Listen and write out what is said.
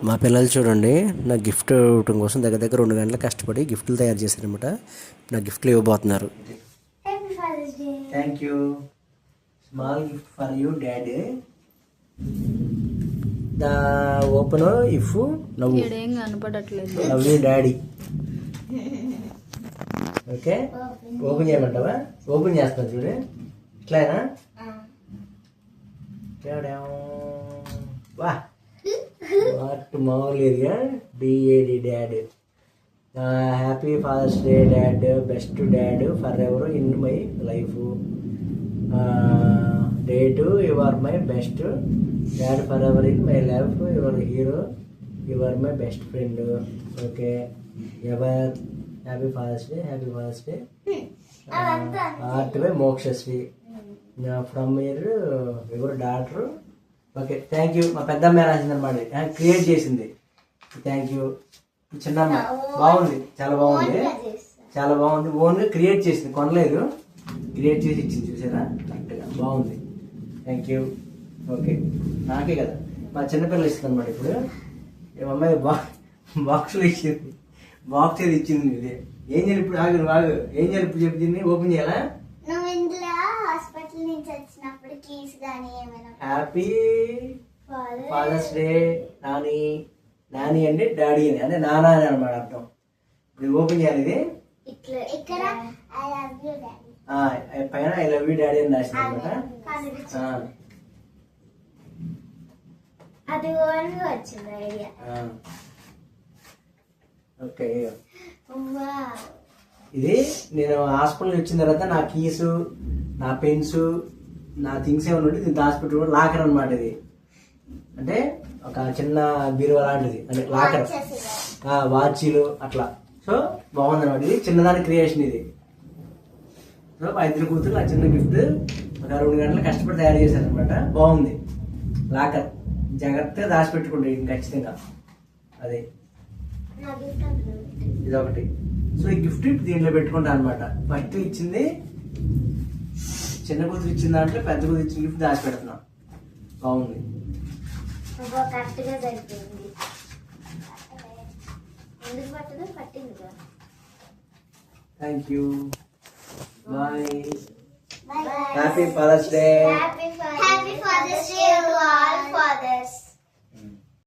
మా పిల్లలు చూడండి, నా గిఫ్ట్ ఇవ్వటం కోసం దగ్గర దగ్గర 2 గంటలు కష్టపడి గిఫ్ట్లు తయారు చేశారనమాట. నా గిఫ్ట్లు ఇవ్వబోతున్నారు. Thank you. Small gift for you daddy. The open if నవ్వు love you daddy. Okay, open చేయమంటావా? ఓపెన్ చేస్తాను చూడు, ఇట్లానా? వా వాట్ మామూలుగా D A D dad. Happy father's day dad, best dad for ever in my life. Dad you are my best dad for ever in my life. Your hero, you are my best friend. Okay, ever happy father's day, happy father's day. Art by Mokshasri from your daughter. Okay, thank you. మా పెద్దమ్మ రాసింది అనమాట, create చేసింది. Thank you. చిన్నమ్మ బాగుంది, చాలా బాగుంది, చాలా బాగుంది. ఓన్గా క్రియేట్ చేసింది, కొనలేదు, క్రియేట్ చేసి ఇచ్చింది. చూసారా, కరెక్ట్గా బాగుంది. Thank you. ఓకే, నాకే కదా, మా చిన్నపిల్లలు ఇస్తుంది అనమాట. ఇప్పుడు అమ్మాయి బాక్స్లో ఇచ్చింది, బాక్స్ ఏది ఇచ్చింది. ఇది ఏం చేయాలి ఇప్పుడు? ఆగు, ఏం చేయాలి ఇప్పుడు? చెప్పి దీన్ని ఓపెన్ చేయాలా? హ్యాపీ ఫాదర్స్ డే నాని. నాని అంటే డాడీ అని, అంటే నానా అని అనమాట అర్థం. ఇప్పుడు ఓపెన్ చేయాలి. ఇది పైన ఐ లవ్ యూ డాడీ అని రాసింది అనమాట. ఓకే, ఇది నేను హాస్పిటల్ వచ్చిన తర్వాత నా కీసు, నా పెన్స్, నా థింగ్స్ ఏమైనా ఉంటే దీన్ని దాచిపెట్టుకోవడం లాకర్ అనమాట. ఇది అంటే ఒక చిన్న బీరువా లాంటిది, అంటే లాకర్, వాచీలు అట్లా. సో బాగుంది అనమాట. ఇది చిన్నదాని క్రియేషన్ ఇది. సో మా ఇద్దరు కూతురు ఆ చిన్న గిఫ్ట్ ఒక 2 గంటలు కష్టపడి తయారు చేశారు అనమాట. బాగుంది లాకర్, జాగ్రత్తగా దాచిపెట్టుకోండి ఖచ్చితంగా. అదే ఇదొకటి. సో ఈ గిఫ్ట్ దీంట్లో పెట్టుకుంటా అనమాట. ఫస్ట్ ఇచ్చింది చిన్న కూతురు ఇచ్చిన దాంట్లో పెద్ద కూతురు ఇచ్చిన గిఫ్ట్ దాచి పెడుతున్నాం. బాగుంది. Thank you. Bye. Happy father's day. Happy Father's Day to all fathers.